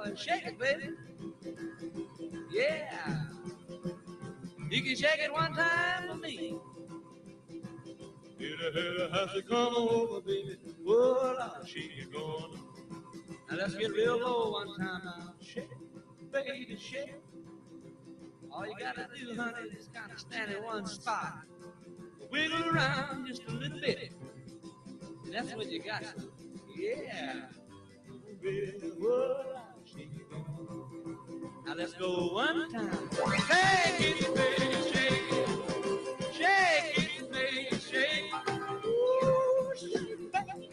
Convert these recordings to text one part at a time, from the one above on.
and shake it, baby. Yeah. You can shake it one time for me. Hit has to come over, baby. Well, I'll shake it going. Now let's get real low one time now. Shake it, baby, shake it. All you gotta do, honey, is kind of stand in one spot. Wiggle around just a little bit. And that's what you got. Yeah. Baby, well, I'll shake it going. Now let's go one time. Shake it, baby, shake it. Shake it, baby, shake it. Ooh, shake it, baby.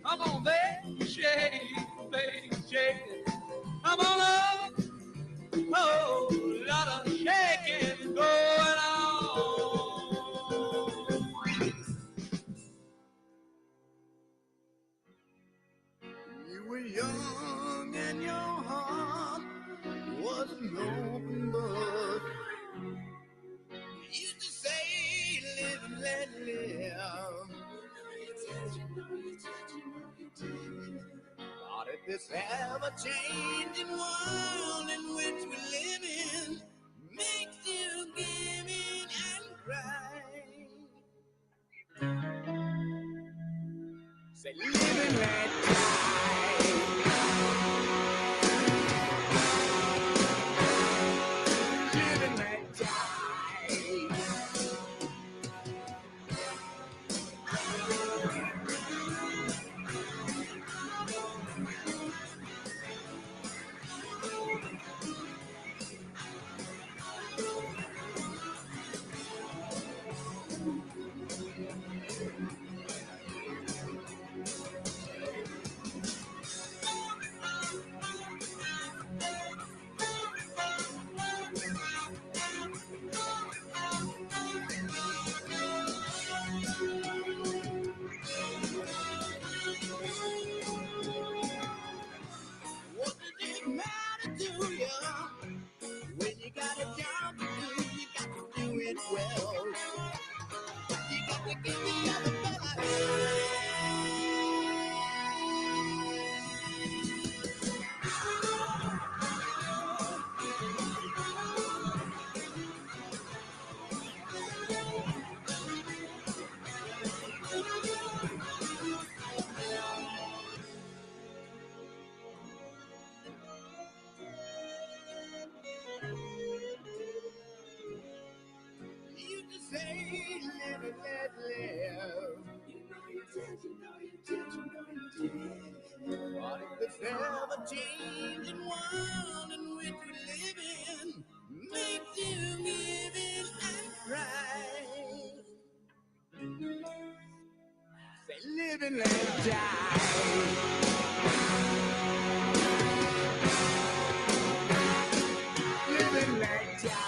Come on, baby, shake it, baby, shake it. Come on up. Oh, lot of shaking going on. You were young and your heart was an open book. You used to say, live and let live. Thought if this ever-changing world in which we live in makes you give in and cry. Say, live and let die. Live and let die. What does it matter to you? When you got a job to do, you got to do it well. You got to give the other fella. You just say, live and let live. You know you did, you know you did, you know you did. What if this ever-changing world in which we live in makes you give in and cry? Say, live and let die. Live and let die.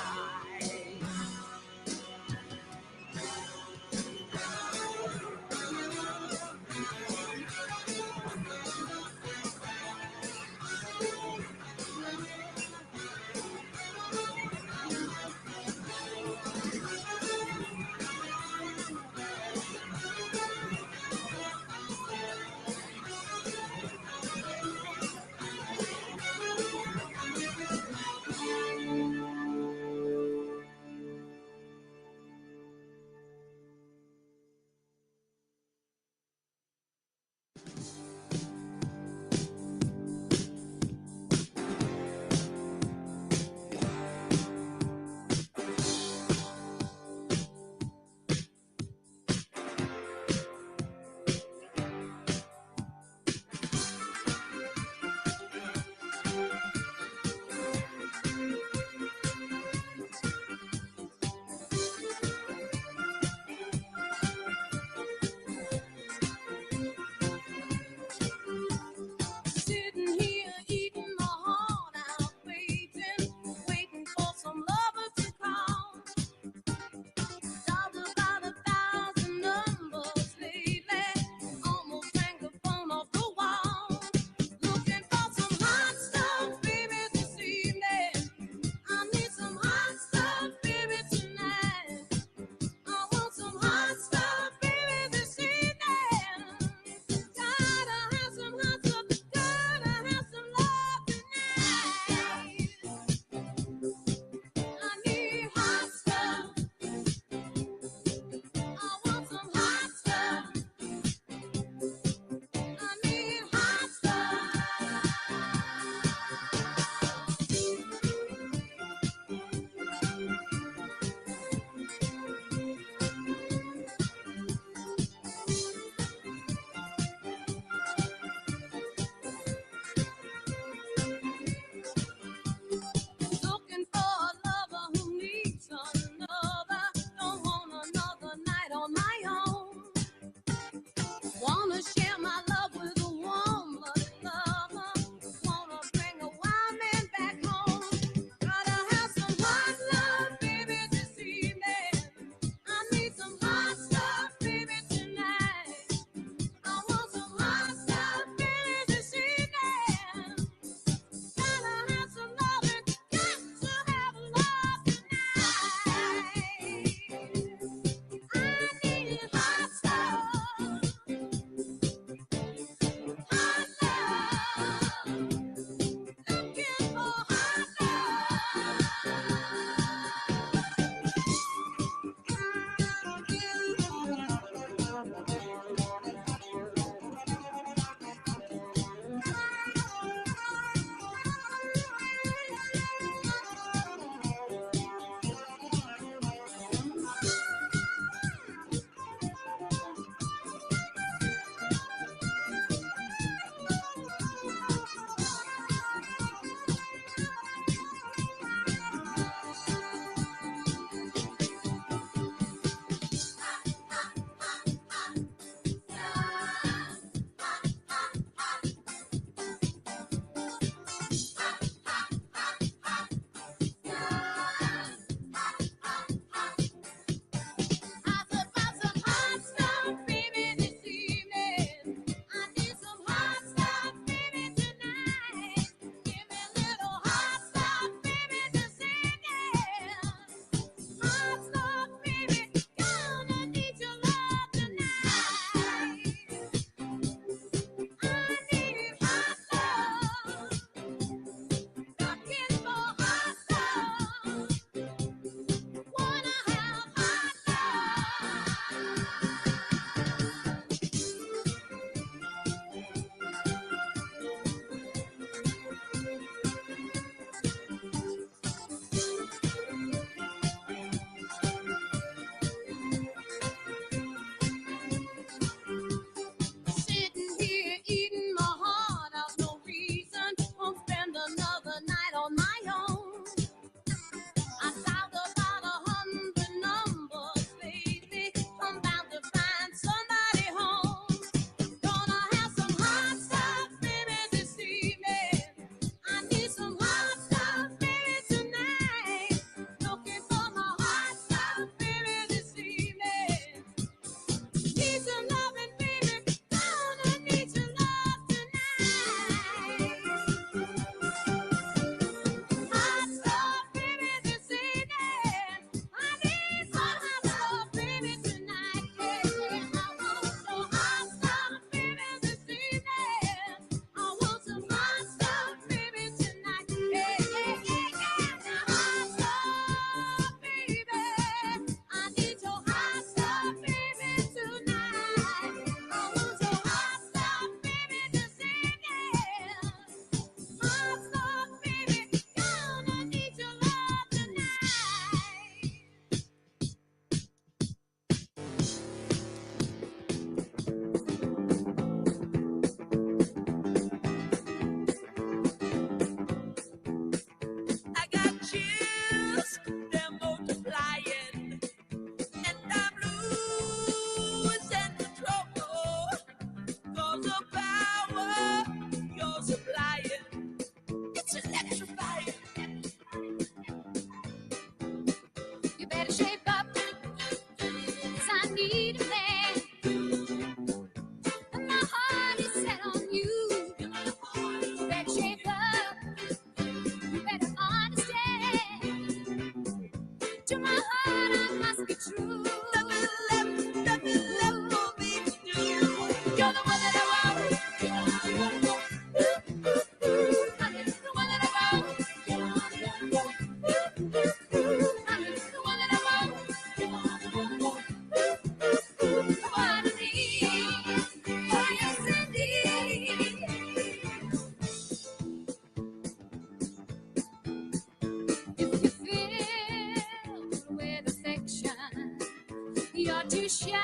too shy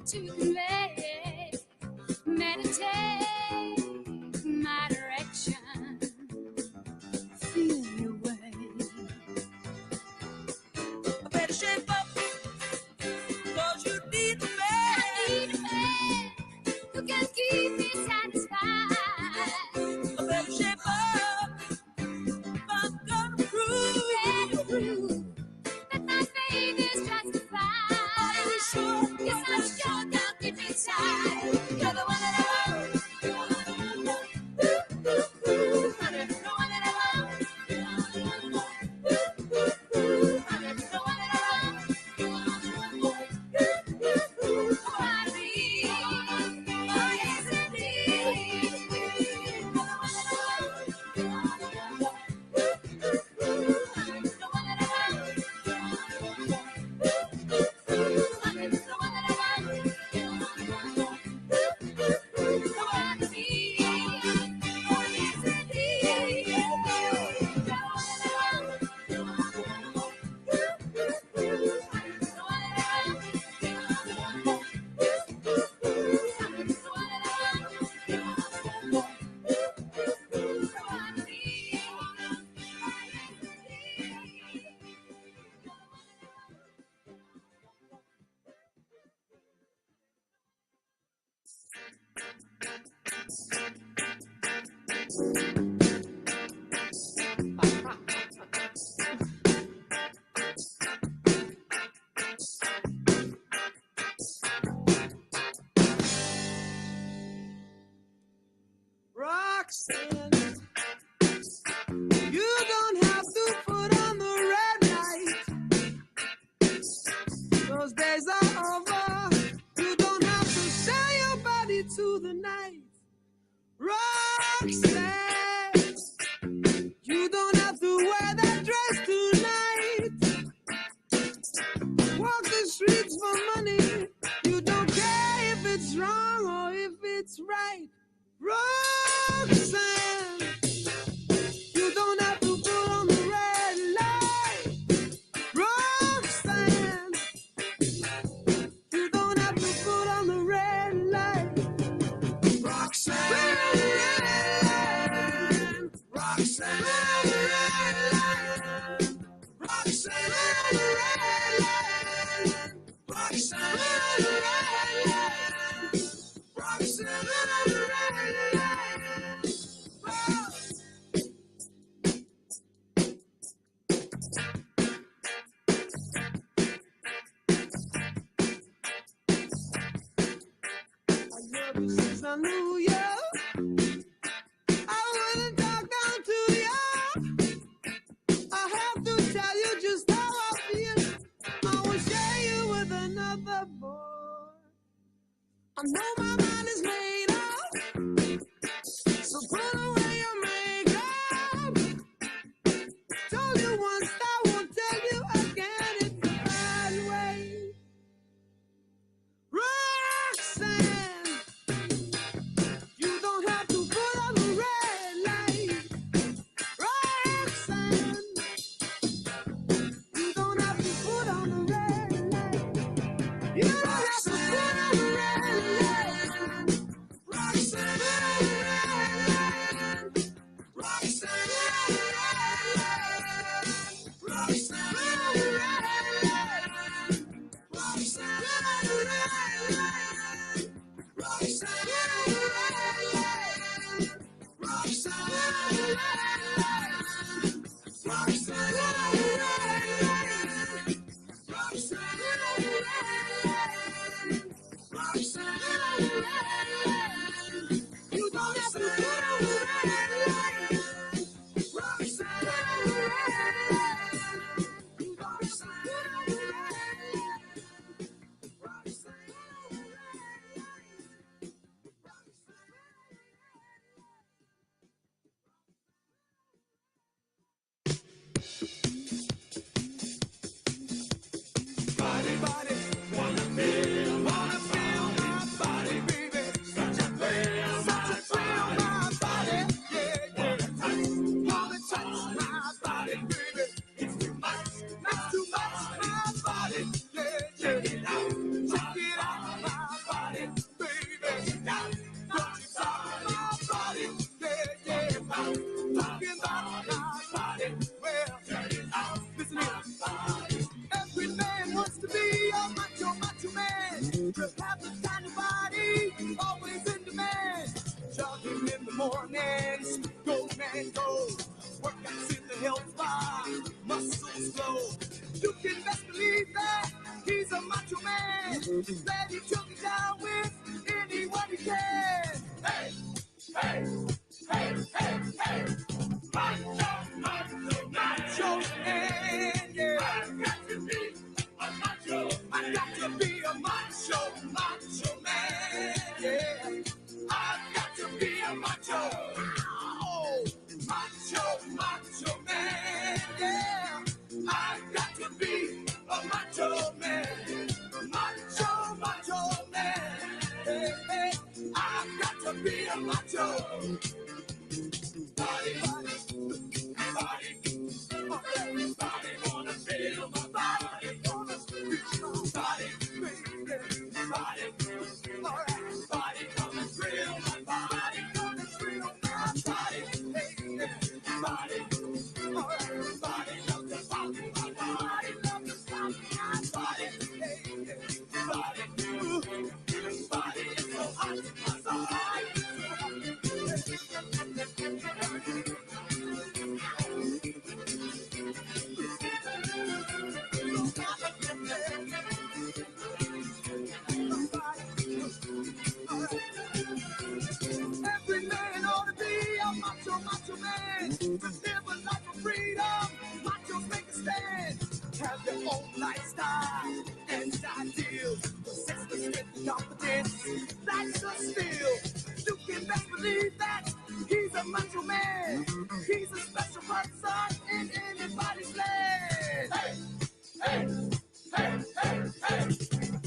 to convey, meditate my direction, feel your way. I better shape up, 'cause you need a man. I need a man who can keep me satisfied. I better shape up, I'm gonna prove That my faith is justified. Are you sure? Yes, I'm sure, down deep inside. You're the one that I want. Ooh, ooh, ooh, honey, the one that I want. Ooh, ooh, ooh, honey, the one that I want. Ooh, ooh, ooh, I need, oh yes indeed. You're the one that I want. Ooh, ooh, ooh, honey, the one that I want. Ooh, ooh, ooh, honey, the one that I want. Roxanne, you don't have to put on the red light. Those days are over. You don't have to sell your body to the night. Roxanne, you don't have to wear that dress tonight. Walk the streets for money. You don't care if it's wrong or if it's right. Roxanne, you don't have to put on the red light. Roxanne, you don't have to put on the red light. Roxanne, Roxanne, Roxanne, Roxanne, Roxanne, since I knew you, I wouldn't talk down to you. I have to tell you just how I feel. I will share you with another boy. I know my mind is made up, so put away your makeup. Told you once, I won't tell you again. It's the right way. Roxanne, you and go. Workouts in the health bar, muscles glow. You can best believe that he's a macho man. That he took it down with anyone he can. Hey, hey, hey, hey, hey. Macho, macho, macho man, yeah. I've got to be a macho. I've got to be a macho, macho man, yeah. I've got to be a macho. Oh, macho, macho man, yeah. I've got to be a macho man. Macho, macho man. Hey, hey. I've got to be a macho. Body, body, body, body, wanna feel my body, wanna feel my body, baby, body, alright, body, wanna feel my body, wanna feel my body, hey, body, alright, body, love to pop my body, love to pop my body, hey, body, ooh, body is so hot, my body. Every man ought to be a macho, macho man. To live a life of freedom, machos make a stand. Have their own lifestyle and ideals. Possess the strength and confidence, that's a skill. You can best believe that he's a macho man. He's a special person in anybody's land. Hey, hey, hey, hey, hey.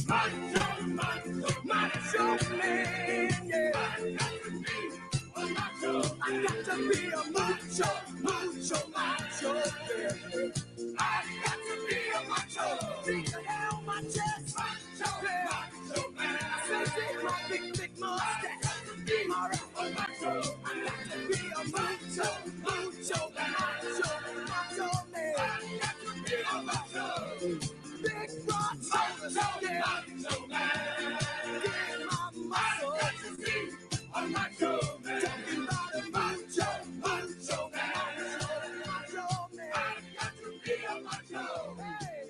Macho, macho, macho man, yeah. I got to be a macho, macho, macho, yeah. I got to be a macho. Bring the hell on my chest, macho, yeah. Macho man. I say my big, big mustache. All right, a macho. I got to be a macho, macho, macho, macho man. I got to be a macho. Big broad shoulders, yeah. Macho man. Yeah, my muscle. I got to be a macho man. Talking about a macho, macho man. Macho, macho man. I got to be a macho. Hey.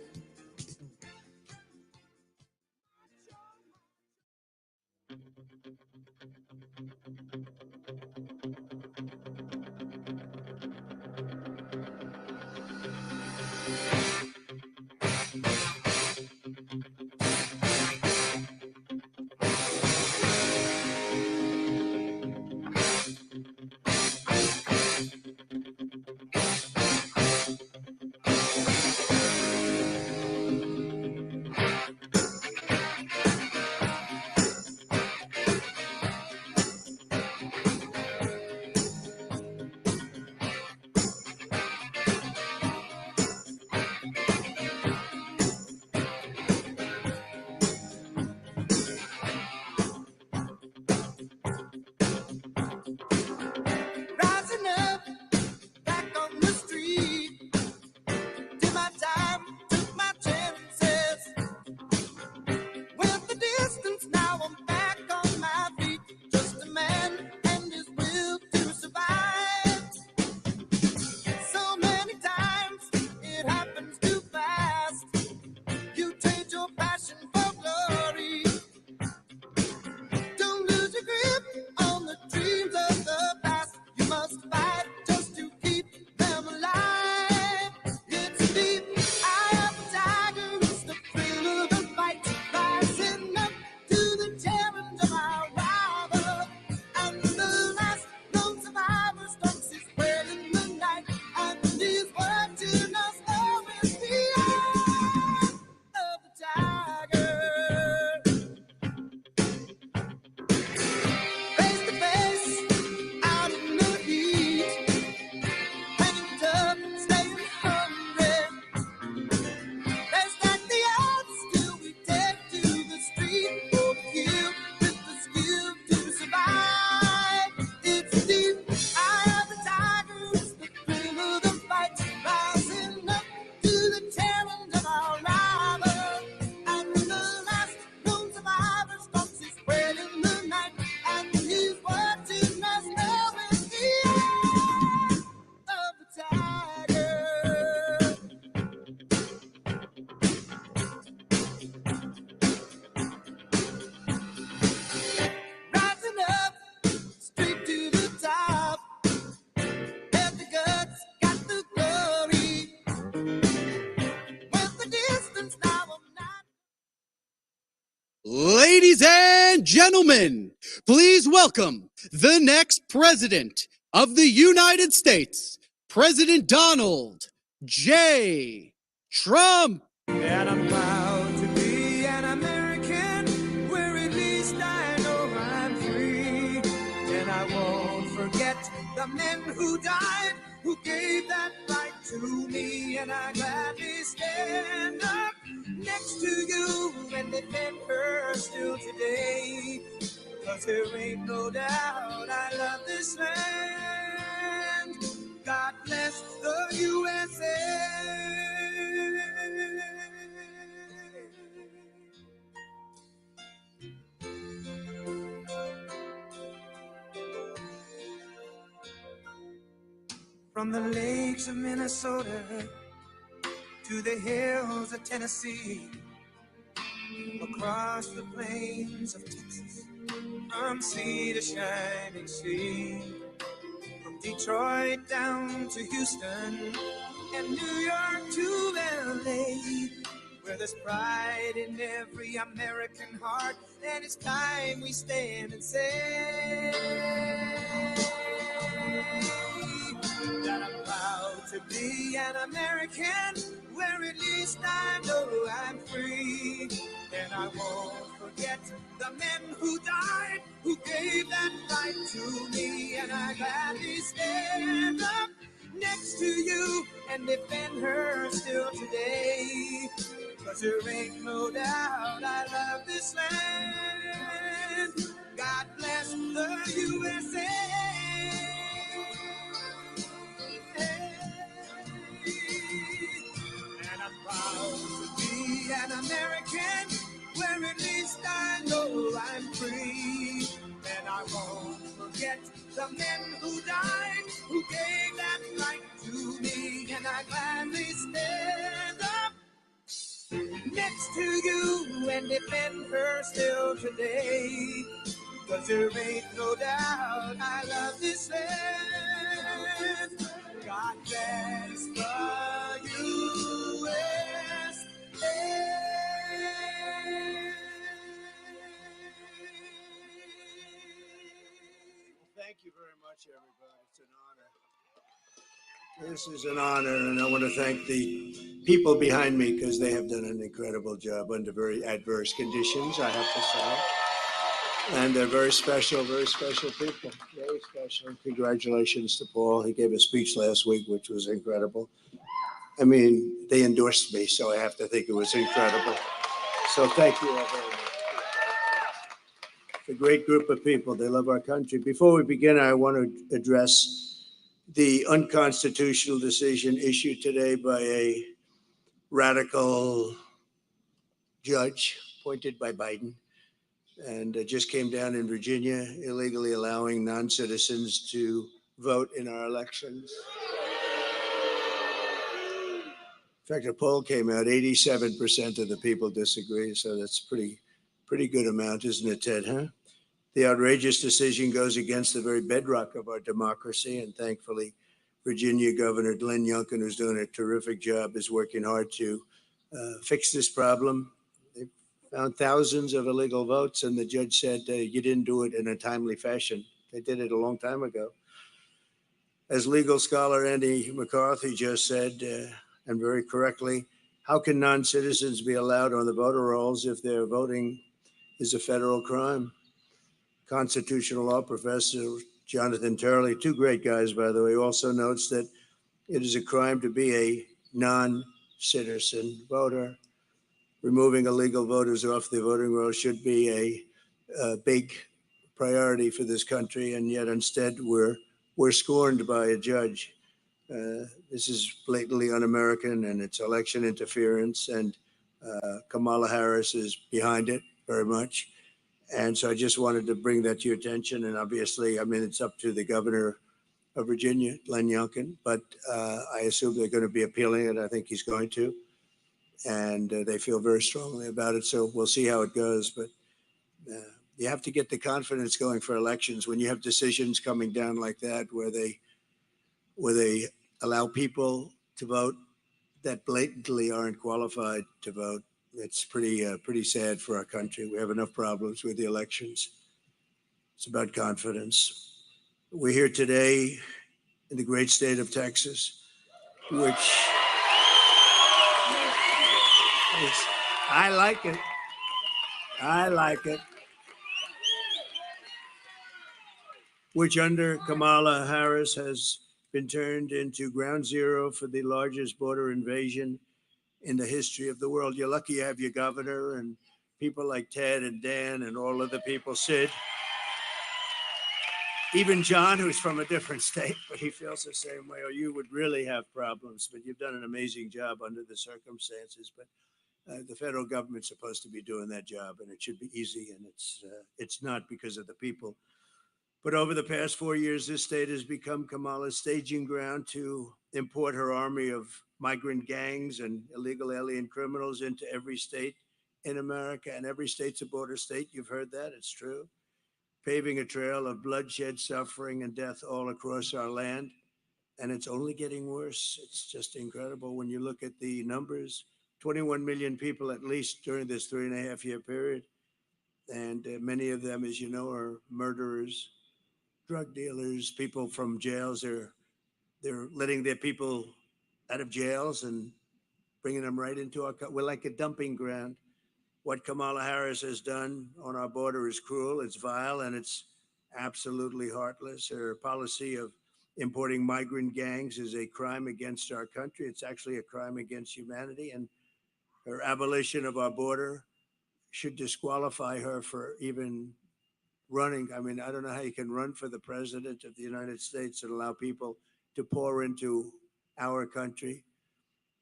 gentlemen, please welcome the next president of the United States, President Donald J. Trump. And I'm proud to be an American, where at least I know I'm free. And I won't forget the men who died, who gave that right to me. And I gladly stand up next to you and defend her still today. 'Cause there ain't no doubt I love this land. God bless the USA. From the lakes of Minnesota to the hills of Tennessee, across the plains of Texas, from sea to shining sea, from Detroit down to Houston and New York to LA, where there's pride in every American heart, and it's time we stand and say that I'm proud to be an American, where at least I know I'm free. And I won't forget the men who died, who gave that right to me. And I gladly stand up next to you and defend her still today. 'Cause there ain't no doubt I love this land. God bless the USA. And I'm proud to be an American, where at least I know I'm free. And I won't forget the men who died, who gave that right to me. And I gladly stand up next to you and defend her still today. 'Cause there ain't no doubt I love this land. God bless the USA. Thank you very much, everybody. It's an honor. This is an honor, and I want to thank the people behind me because they have done an incredible job under very adverse conditions, I have to say. And they're very special people. Very special. Congratulations to Paul. He gave a speech last week, which was incredible. I mean, they endorsed me, so I have to think it was incredible. So thank you all very much. It's a great group of people. They love our country. Before we begin, I want to address the unconstitutional decision issued today by a radical judge appointed by Biden. And it just came down in Virginia, illegally allowing non-citizens to vote in our elections. In fact, a poll came out, 87% of the people disagree, so that's pretty good amount, isn't it, Ted, huh? The outrageous decision goes against the very bedrock of our democracy, and thankfully, Virginia Governor Glenn Youngkin, who's doing a terrific job, is working hard to fix this problem. They found thousands of illegal votes, and the judge said you didn't do it in a timely fashion. They did it a long time ago. As legal scholar Andy McCarthy just said, and very correctly, how can non-citizens be allowed on the voter rolls if their voting is a federal crime? Constitutional law professor Jonathan Turley, two great guys, by the way, also notes that it is a crime to be a non-citizen voter. Removing illegal voters off the voting roll should be a big priority for this country, and yet instead we're scorned by a judge. This is blatantly un-American, and it's election interference, and Kamala Harris is behind it very much. And so I just wanted to bring that to your attention. And obviously, I mean, it's up to the governor of Virginia, Glenn Youngkin, but I assume they're going to be appealing it. I think he's going to. And they feel very strongly about it. So we'll see how it goes. But you have to get the confidence going for elections when you have decisions coming down like that, where they allow people to vote that blatantly aren't qualified to vote. It's pretty sad for our country. We have enough problems with the elections. It's about confidence. We're here today in the great state of Texas, which is, I like it. I like it. Which under Kamala Harris has been turned into ground zero for the largest border invasion in the history of the world. You're lucky you have your governor and people like Ted and Dan and all of the people, Sid. Even John, who's from a different state, but he feels the same way, or you would really have problems. But you've done an amazing job under the circumstances. But the federal government's supposed to be doing that job, and it should be easy, and it's not because of the people. But over the past 4 years, this state has become Kamala's staging ground to import her army of migrant gangs and illegal alien criminals into every state in America, and every state's a border state. You've heard that, it's true. Paving a trail of bloodshed, suffering, and death all across our land. And it's only getting worse. It's just incredible when you look at the numbers. 21 million people at least during this 3.5-year period. And many of them, as you know, are murderers, drug dealers, people from jails. They're letting their people out of jails and bringing them right into our country. We're like a dumping ground. What Kamala Harris has done on our border is cruel, it's vile, and it's absolutely heartless. Her policy of importing migrant gangs is a crime against our country. It's actually a crime against humanity. And her abolition of our border should disqualify her for even running. I mean, I don't know how you can run for the president of the United States and allow people to pour into our country.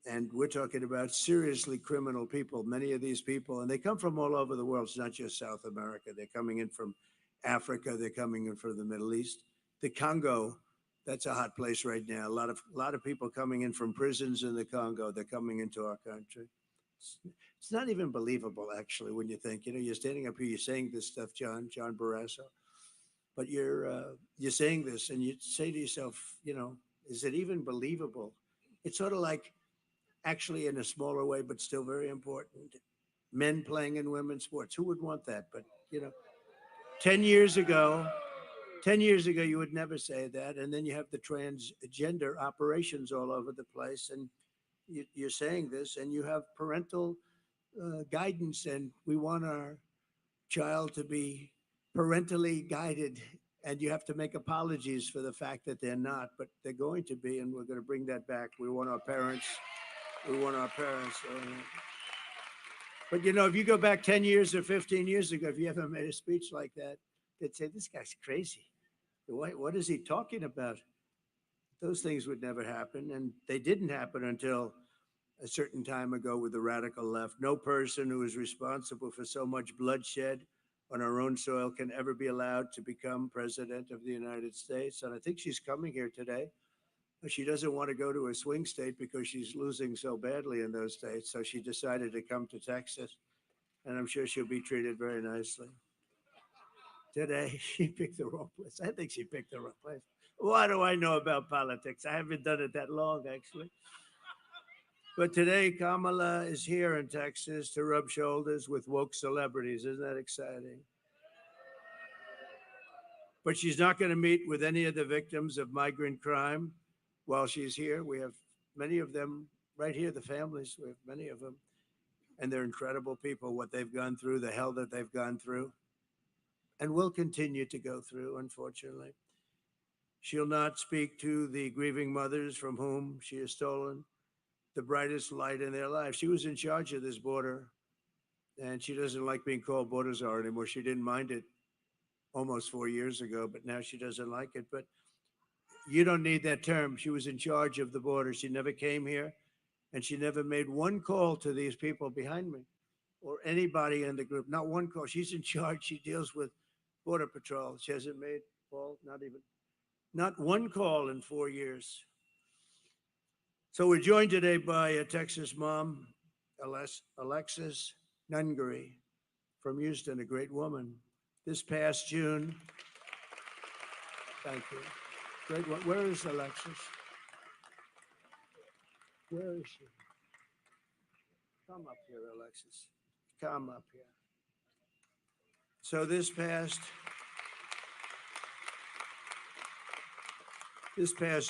And we're talking about seriously criminal people, many of these people, and they come from all over the world. It's not just South America. They're coming in from Africa. They're coming in from the Middle East. The Congo, that's a hot place right now. A lot of people coming in from prisons in the Congo. They're coming into our country. It's not even believable, actually, when you think, you're standing up here, you're saying this stuff, John Barrasso, but you're saying this and you say to yourself, is it even believable? It's sort of like, actually in a smaller way, but still very important, men playing in women's sports. Who would want that? But, 10 years ago, you would never say that. And then you have the transgender operations all over the place. And you're saying this, and you have parental guidance, and we want our child to be parentally guided. And you have to make apologies for the fact that they're not, but they're going to be, and we're going to bring that back. We want our parents. But if you go back 10 years or 15 years ago, if you ever made a speech like that, they'd say, this guy's crazy. What is he talking about? Those things would never happen. And they didn't happen until a certain time ago with the radical left. No person who is responsible for so much bloodshed on our own soil can ever be allowed to become president of the United States. And I think she's coming here today. She doesn't want to go to a swing state because she's losing so badly in those states. So she decided to come to Texas, and I'm sure she'll be treated very nicely. Today, she picked the wrong place. I think she picked the wrong place. What do I know about politics? I haven't done it that long, actually. But today, Kamala is here in Texas to rub shoulders with woke celebrities. Isn't that exciting? But she's not going to meet with any of the victims of migrant crime. While she's here, we have many of them right here, the families, we have many of them, and they're incredible people, what they've gone through, the hell that they've gone through, and will continue to go through, unfortunately. She'll not speak to the grieving mothers from whom she has stolen the brightest light in their life. She was in charge of this border, and she doesn't like being called border czar anymore. She didn't mind it almost 4 years ago, but now she doesn't like it. But you don't need that term. She was in charge of the border. She never came here, and she never made one call to these people behind me or anybody in the group. Not one call. She's in charge. She deals with Border Patrol. She hasn't made, Paul, not one call in 4 years. So we're joined today by a Texas mom, Alexis Nungary from Houston, a great woman. This past June, thank you. Great one. Where is Alexis? Where is she? Come up here, Alexis. Come up here. So this past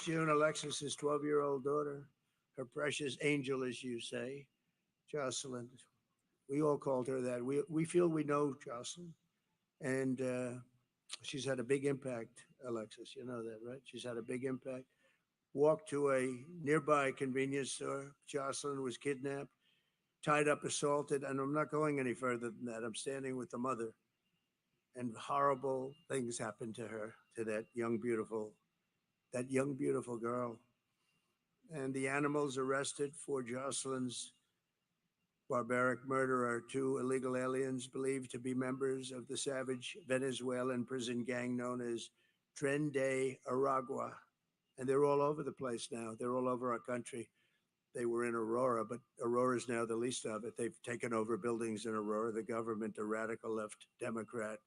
June, Alexis's 12-year-old daughter, her precious angel, as you say, Jocelyn. We all called her that. We feel we know Jocelyn, and she's had a big impact, Alexis. You know that, right? She's had a big impact. Walked to a nearby convenience store. Jocelyn was kidnapped, tied up, assaulted, and I'm not going any further than that. I'm standing with the mother, and horrible things happened to her, to that young, beautiful girl. And the animals arrested for Jocelyn's barbaric murder are two illegal aliens believed to be members of the savage Venezuelan prison gang known as Tren de Aragua. And they're all over the place now. They're all over our country. They were in Aurora, but Aurora is now the least of it. They've taken over buildings in Aurora. The government, a radical left Democrat,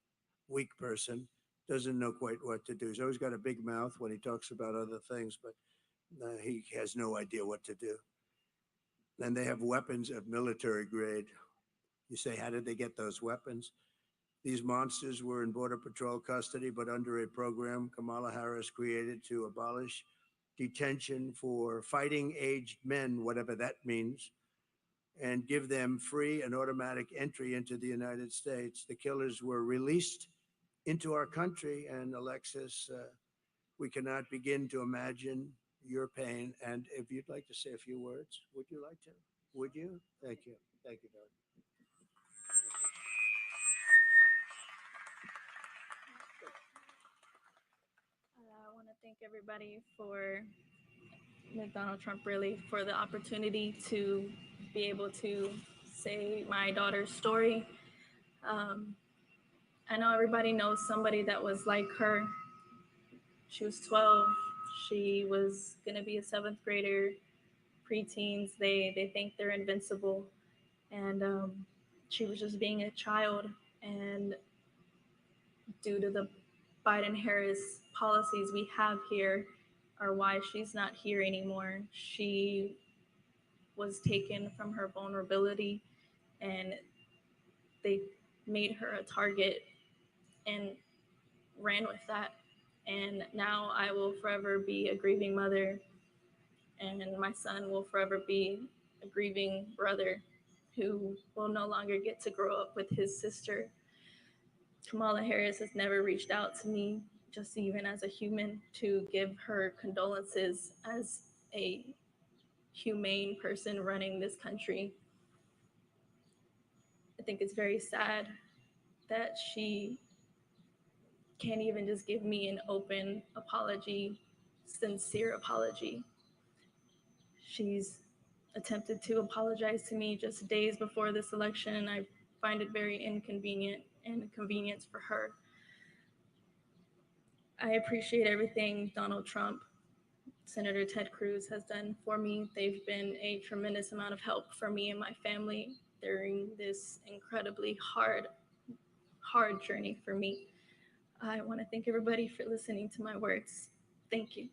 weak person, doesn't know quite what to do. He's always got a big mouth when he talks about other things, but he has no idea what to do. And they have weapons of military grade. You say, how did they get those weapons? These monsters were in Border Patrol custody, but under a program Kamala Harris created to abolish detention for fighting aged men, whatever that means, and give them free and automatic entry into the United States. The killers were released into our country, and Alexis, we cannot begin to imagine your pain. And if you'd like to say a few words, would you like to? Would you? Thank you. Thank you, Doug. I want to thank everybody for Donald Trump, really, for the opportunity to be able to say my daughter's story. I know everybody knows somebody that was like her. She was 12. She was going to be a 7th grader, preteens. They think they're invincible. And she was just being a child. And due to the Biden-Harris policies we have here are why she's not here anymore. She was taken from her vulnerability, and they made her a target and ran with that. And now I will forever be a grieving mother, and my son will forever be a grieving brother who will no longer get to grow up with his sister. Kamala Harris has never reached out to me, just even as a human, to give her condolences as a humane person running this country. I think it's very sad that she can't even just give me an open apology, sincere apology. She's attempted to apologize to me just days before this election, and I find it very inconvenient and a convenience for her. I appreciate everything Donald Trump, Senator Ted Cruz has done for me. They've been a tremendous amount of help for me and my family during this incredibly hard journey for me. I want to thank everybody for listening to my words. Thank you.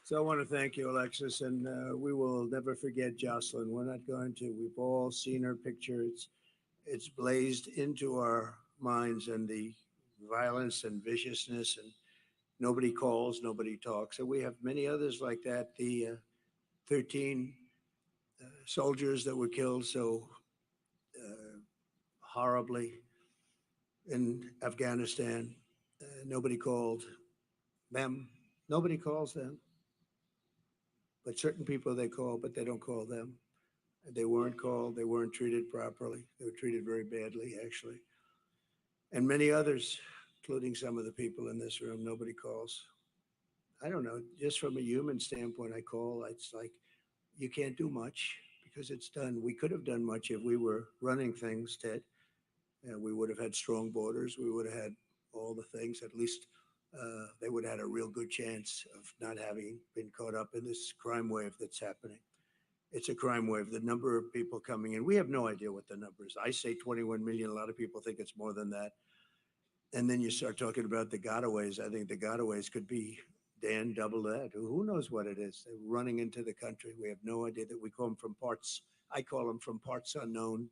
So I want to thank you, Alexis, and we will never forget Jocelyn. We're not going to. We've all seen her picture. It's blazed into our minds, and the violence and viciousness, and nobody calls, nobody talks. And we have many others like that. The 13 soldiers that were killed so horribly in Afghanistan. Nobody called them. Nobody calls them. But certain people they call, but they don't call them. They weren't called. They weren't treated properly. They were treated very badly, actually. And many others, including some of the people in this room, nobody calls. I don't know. Just from a human standpoint, I call. It's like you can't do much because it's done. We could have done much if we were running things, Ted. We would have had strong borders. We would have had all the things. At least they would have had a real good chance of not having been caught up in this crime wave that's happening. It's a crime wave. The number of people coming in, we have no idea what the number is. I say 21 million. A lot of people think it's more than that. And then you start talking about the gotaways. I think the gotaways could be, Dan, double that. Who knows what it is? They're running into the country. We have no idea. That we call them from parts. I call them from parts unknown.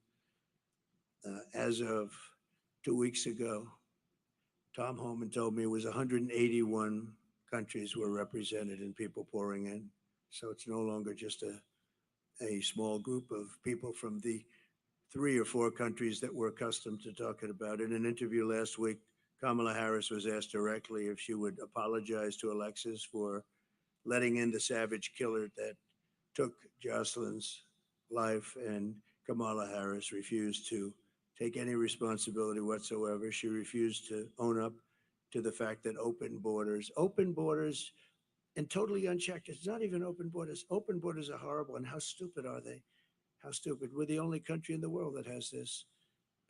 As of 2 weeks ago, Tom Homan told me it was 181 countries were represented and people pouring in. So it's no longer just a small group of people from the 3 or 4 countries that we're accustomed to talking about. In an interview last week, Kamala Harris was asked directly if she would apologize to Alexis for letting in the savage killer that took Jocelyn's life, and Kamala Harris refused to take any responsibility whatsoever. She refused to own up to the fact that open borders and totally unchecked. It's not even open borders. Open borders are horrible. And how stupid are they? How stupid. We're the only country in the world that has this.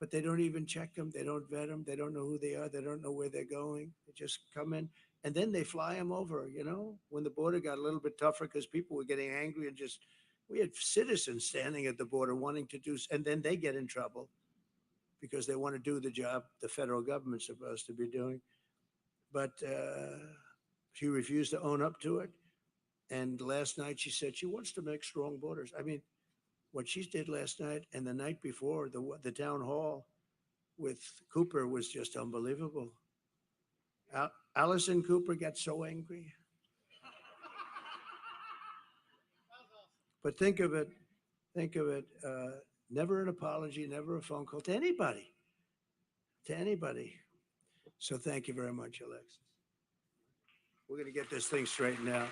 But they don't even check them. They don't vet them. They don't know who they are. They don't know where they're going. They just come in and then they fly them over. You know, when the border got a little bit tougher because people were getting angry and just, we had citizens standing at the border wanting to do, and then they get in trouble because they want to do the job the federal government's supposed to be doing. But she refused to own up to it. And last night she said she wants to make strong borders. I mean, what she did last night and the night before, the town hall with Cooper was just unbelievable. Allison Cooper got so angry. But think of it, never an apology, never a phone call to anybody, So thank you very much, Alexis. We're going to get this thing straightened out.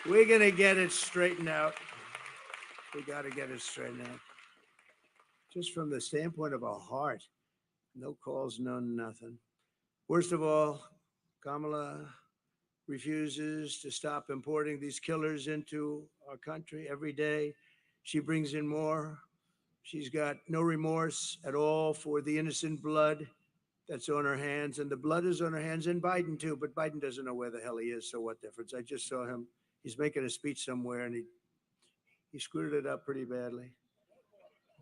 We're going to get it straightened out. We got to get it straightened out. Just from the standpoint of our heart, no calls, no nothing. Worst of all, Kamala refuses to stop importing these killers into our country every day. She brings in more. She's got no remorse at all for the innocent blood that's on her hands. And the blood is on her hands, and Biden too. But Biden doesn't know where the hell he is, so what difference? I just saw him. He's making a speech somewhere, and he screwed it up pretty badly.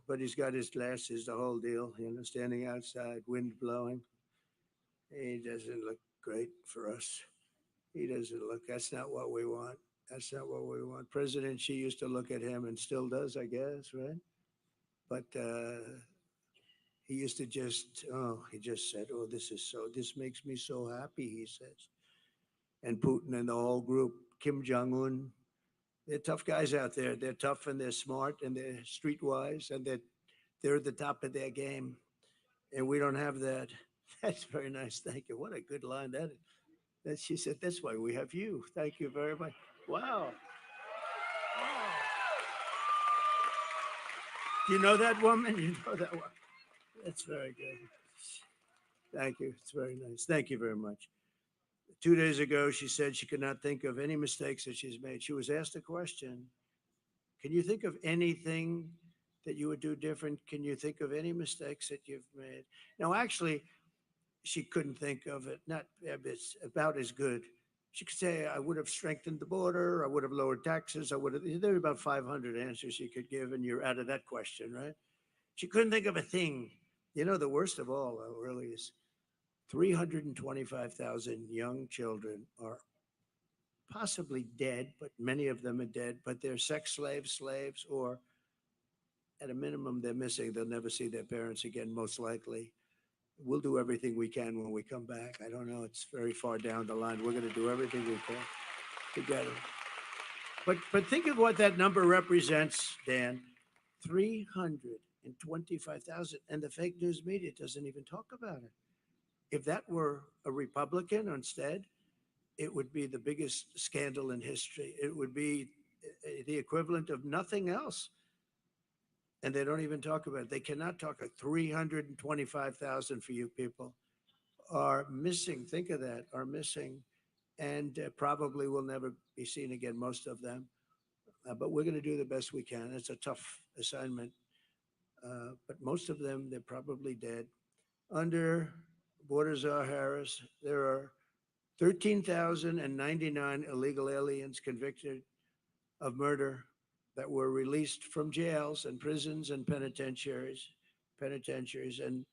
But he's got his glasses, the whole deal, standing outside, wind blowing. He doesn't look great for us. He doesn't look, that's not what we want. That's not what we want. President Xi used to look at him and still does, I guess, right? But he used to he just said, oh, this makes me so happy, he says. And Putin and the whole group, Kim Jong-un, they're tough guys out there. They're tough and they're smart and they're streetwise and they're at the top of their game. And we don't have that. That's very nice. Thank you. What a good line that is. She said, that's why we have you. Thank you very much. Wow. Do you know that woman? You know that one. That's very good. Thank you. It's very nice. Thank you very much. 2 days ago, she said she could not think of any mistakes that she's made. She was asked a question. Can you think of anything that you would do different? Can you think of any mistakes that you've made? Now, actually, she couldn't think of it. Not, it's about as good. She could say, I would have strengthened the border. I would have lowered taxes. There are about 500 answers she could give, and you're out of that question, right? She couldn't think of a thing. The worst of all, really, is 325,000 young children are possibly dead, but many of them are dead, but they're sex slaves, or at a minimum, they're missing. They'll never see their parents again, most likely. We'll do everything we can when we come back. I don't know. It's very far down the line. We're going to do everything we can to get it. But think of what that number represents, Dan. 325,000. And the fake news media doesn't even talk about it. If that were a Republican instead, it would be the biggest scandal in history. It would be the equivalent of nothing else. And they don't even talk about it. They cannot talk. 325,000 for you people are missing. Think of that, are missing, and probably will never be seen again, most of them. But we're going to do the best we can. It's a tough assignment. But most of them, they're probably dead. Under Czar Harris, there are 13,099 illegal aliens convicted of murder that were released from jails and prisons and penitentiaries, and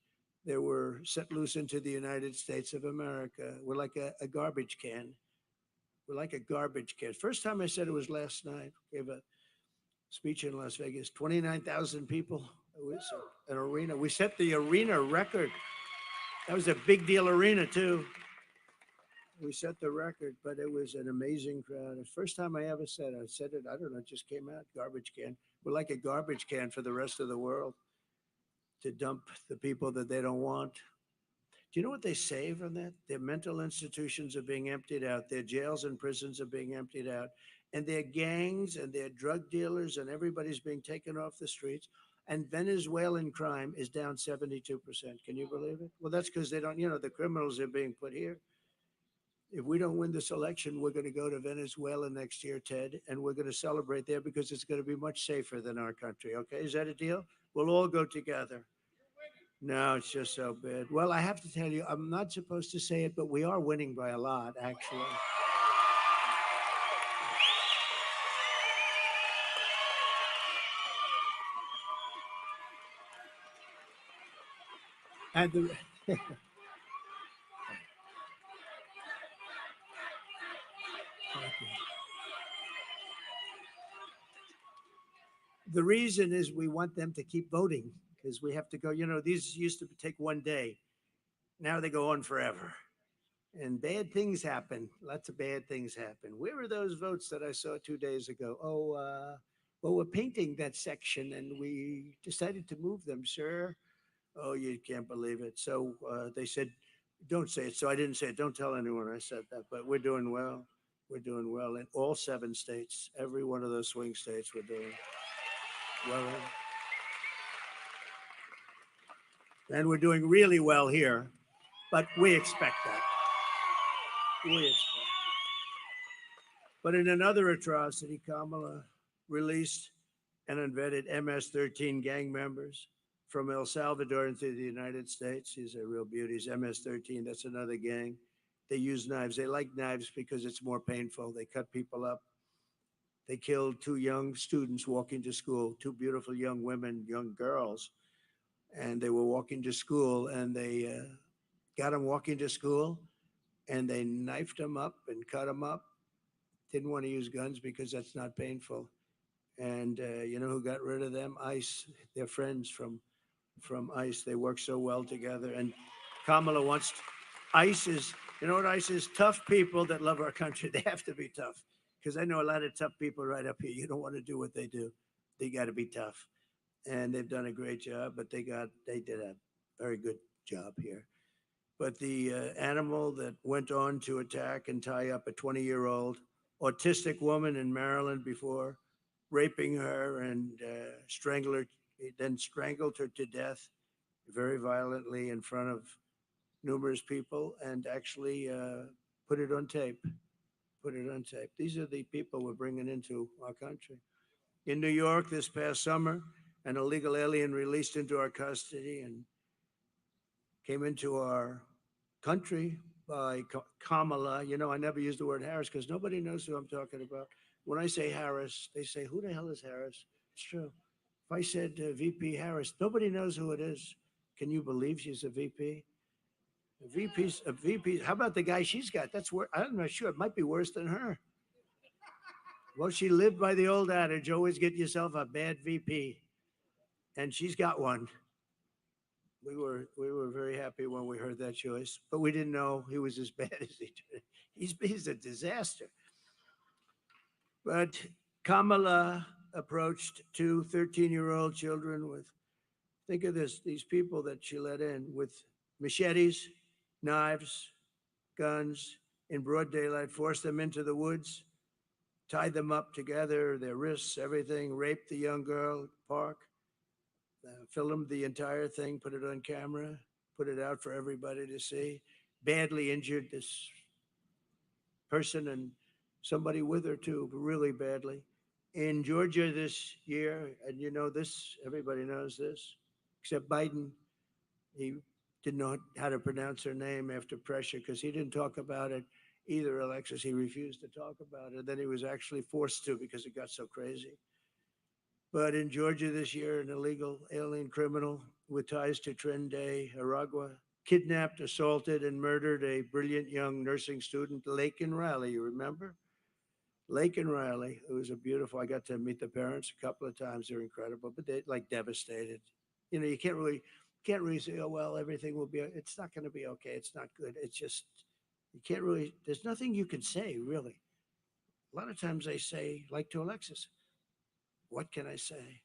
they were set loose into the United States of America. We're like a garbage can. We're like a garbage can. First time I said it was last night. Gave a speech in Las Vegas. 29,000 people. It was an arena. We set the arena record. That was a big deal arena too. We set the record, but it was an amazing crowd. The first time I ever said it, I don't know, it just came out, garbage can. We're like a garbage can for the rest of the world to dump the people that they don't want. Do you know what they say from that? Their mental institutions are being emptied out. Their jails and prisons are being emptied out. And their gangs and their drug dealers and everybody's being taken off the streets. And Venezuelan crime is down 72%. Can you believe it? Well, that's because they don't, the criminals are being put here. If we don't win this election, we're going to go to Venezuela next year, Ted, and we're going to celebrate there because it's going to be much safer than our country. Okay, is that a deal? We'll all go together. No, it's just so bad. Well, I have to tell you, I'm not supposed to say it, but we are winning by a lot, actually. And the reason is we want them to keep voting because we have to go, these used to take one day. Now they go on forever. And bad things happen. Lots of bad things happen. Where are those votes that I saw 2 days ago? Well, we're painting that section and we decided to move them, sir. Oh, you can't believe it. So they said, don't say it. So I didn't say it. Don't tell anyone I said that. But we're doing well. We're doing well in all 7 states. Every one of those swing states we're doing well in. And we're doing really well here. But we expect that. But in another atrocity, Kamala released and unvetted MS-13 gang members from El Salvador into the United States. He's a real beauty. He's MS-13. That's another gang. They use knives. They like knives because it's more painful. They cut people up. They killed 2 young students walking to school, 2 beautiful young women, young girls. And they were walking to school and they got them walking to school and they knifed them up and cut them up. Didn't want to use guns because that's not painful. And you know who got rid of them? ICE. They're friends from ICE. They work so well together. And Kamala wants ICE is, you know what ICE is? Tough people that love our country. They have to be tough because I know a lot of tough people right up here. You don't want to do what they do. They got to be tough. And they've done a great job, but they did a very good job here. But the animal that went on to attack and tie up a 20-year-old autistic woman in Maryland before, raping her and then strangled her to death very violently in front of numerous people and actually put it on tape. These are the people we're bringing into our country. In New York this past summer, an illegal alien released into our custody and came into our country by Kamala. I never use the word Harris because nobody knows who I'm talking about. When I say Harris, they say, who the hell is Harris? It's true. If I said VP Harris, nobody knows who it is. Can you believe she's a VP? A VP. How about the guy she's got? I'm not sure. It might be worse than her. Well, she lived by the old adage, always get yourself a bad VP. And she's got one. We were very happy when we heard that choice, but we didn't know he was as bad as he did. He's a disaster. But Kamala approached 2 13-year-old children with, think of this, these people that she let in with machetes, knives, guns in broad daylight, forced them into the woods, tied them up together, their wrists, everything, raped the young girl, park. Filmed the entire thing, put it on camera, put it out for everybody to see. Badly injured this person and somebody with her too, really badly. In Georgia this year, and you know this, everybody knows this, except Biden, he didn't know how to pronounce her name after pressure because he didn't talk about it either, Alexis. He refused to talk about it. Then he was actually forced to because it got so crazy. But in Georgia this year, an illegal alien criminal with ties to Trinidad, Aragua, kidnapped, assaulted, and murdered a brilliant young nursing student, Lakin Riley. You remember? Lakin Riley. It was a beautiful. I got to meet the parents a couple of times. They're incredible, but they like devastated. You know, you can't really say, oh well, everything will be. It's not going to be okay. It's not good. It's just you can't really. There's nothing you can say really. A lot of times they say, like to Alexis, what can I say?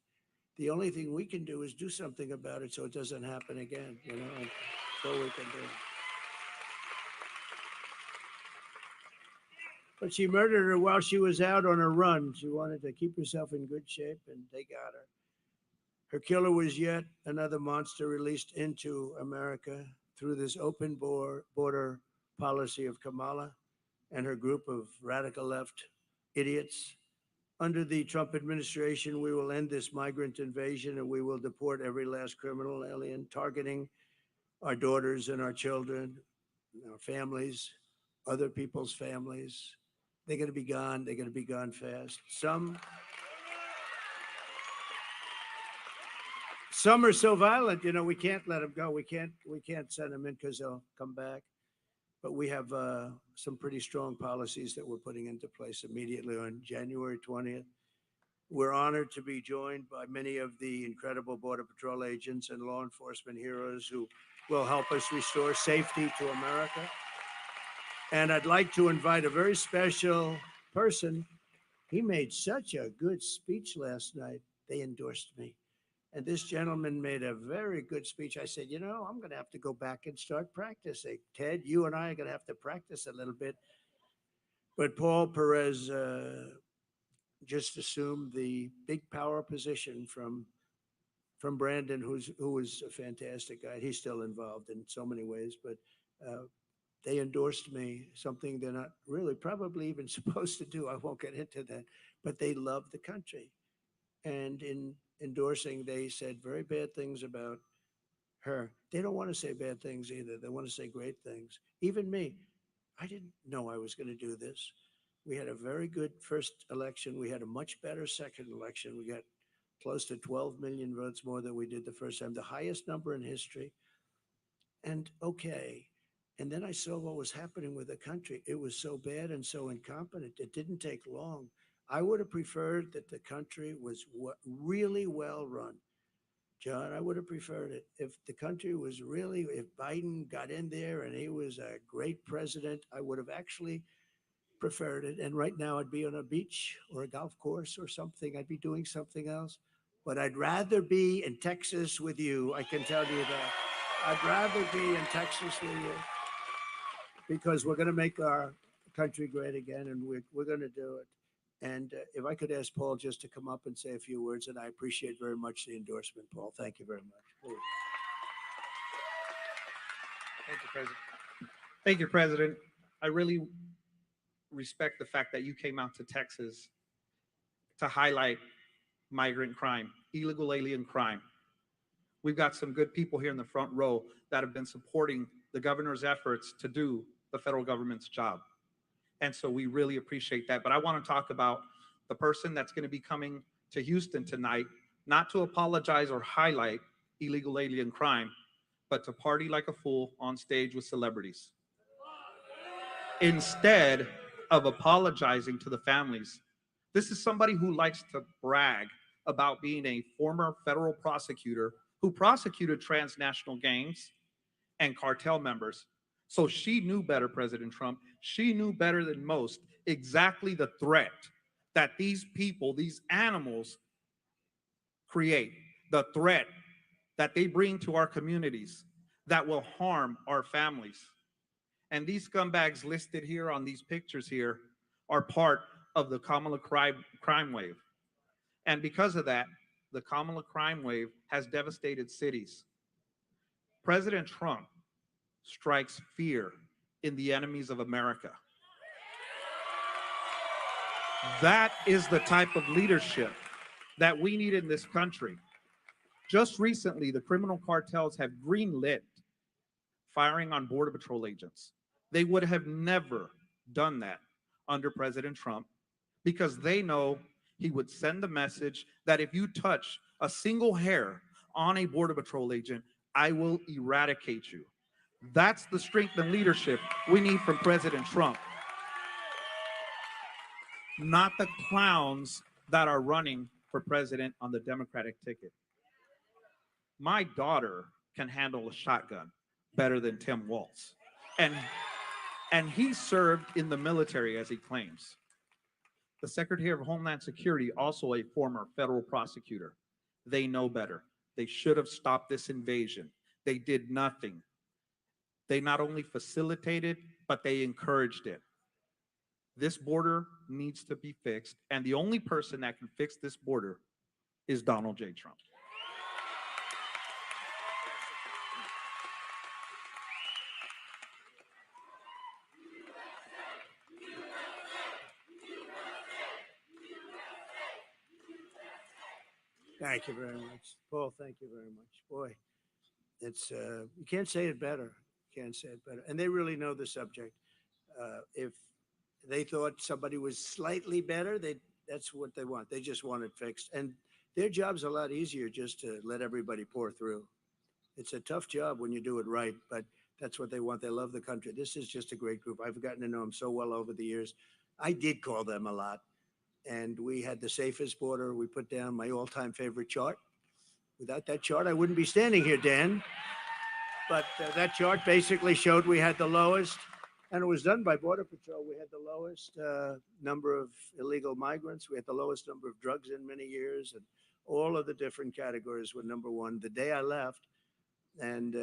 The only thing we can do is do something about it so it doesn't happen again. You know, and that's all we can do. But she murdered her while she was out on a run. She wanted to keep herself in good shape, and they got her. Her killer was yet another monster released into America through this open border policy of Kamala and her group of radical left idiots. Under the Trump administration, we will end this migrant invasion and we will deport every last criminal alien targeting our daughters and our children, our families, other people's families. They're going to be gone. They're going to be gone fast. Some are so violent, you know, we can't let them go. We can't send them in because they'll come back. But we have some pretty strong policies that we're putting into place immediately on January 20th. We're honored to be joined by many of the incredible Border Patrol agents and law enforcement heroes who will help us restore safety to America. And I'd like to invite a very special person. He made such a good speech last night. They endorsed me. And this gentleman made a very good speech. I said, you know, I'm going to have to go back and start practicing. Ted, you and I are going to have to practice a little bit. But Paul Perez just assumed the big power position from Brandon, who was a fantastic guy. He's still involved in so many ways, but they endorsed me, something they're not really probably even supposed to do. I won't get into that, but they love the country. And in endorsing, they said very bad things about her. They don't want to say bad things either. They want to say great things. Even me, I didn't know I was going to do this. We had a very good first election. We had a much better second election. We got close to 12 million votes more than we did the first time, the highest number in history. And okay. And then I saw what was happening with the country. It was so bad and so incompetent. It didn't take long. I would have preferred that the country was really well run. John, I would have preferred it if the country was really, if Biden got in there and he was a great president, I would have actually preferred it. And right now I'd be on a beach or a golf course or something. I'd be doing something else. But I'd rather be in Texas with you. I can tell you that. I'd rather be in Texas with you because we're going to make our country great again, and we're going to do it. And if I could ask Paul just to come up and say a few words, and I appreciate very much the endorsement, Paul. Thank you very much. Please. Thank you, President. Thank you, President. I really respect the fact that you came out to Texas to highlight migrant crime, illegal alien crime. We've got some good people here in the front row that have been supporting the governor's efforts to do the federal government's job. And so we really appreciate that. But I want to talk about the person that's going to be coming to Houston tonight, not to apologize or highlight illegal alien crime, but to party like a fool on stage with celebrities. Instead of apologizing to the families, this is somebody who likes to brag about being a former federal prosecutor who prosecuted transnational gangs and cartel members. So she knew better, President Trump. She knew better than most exactly the threat that these people, these animals create, the threat that they bring to our communities that will harm our families. And these scumbags listed here on these pictures here are part of the Kamala crime wave. And because of that, the Kamala crime wave has devastated cities. President Trump strikes fear in the enemies of America. That is the type of leadership that we need in this country. Just recently, the criminal cartels have greenlit firing on Border Patrol agents. They would have never done that under President Trump because they know he would send the message that if you touch a single hair on a Border Patrol agent, I will eradicate you. That's the strength and leadership we need from President Trump, not the clowns that are running for president on the Democratic ticket. My daughter can handle a shotgun better than Tim Walz. And, and he served in the military, as he claims. The Secretary of Homeland Security, also a former federal prosecutor. They know better. They should have stopped this invasion. They did nothing. They not only facilitated, but they encouraged it. This border needs to be fixed, and the only person that can fix this border is Donald J. Trump. Thank you very much, Paul. Thank you very much. Boy, it's you can't say it better. Can't say it better. And they really know the subject. If they thought somebody was slightly better, that's what they want. They just want it fixed. And their job's a lot easier just to let everybody pour through. It's a tough job when you do it right, but that's what they want. They love the country. This is just a great group. I've gotten to know them so well over the years. I did call them a lot. And we had the safest border. We put down my all-time favorite chart. Without that chart, I wouldn't be standing here, Dan. But that chart basically showed we had the lowest, and it was done by Border Patrol. We had the lowest number of illegal migrants. We had the lowest number of drugs in many years, and all of the different categories were number one. The day I left, and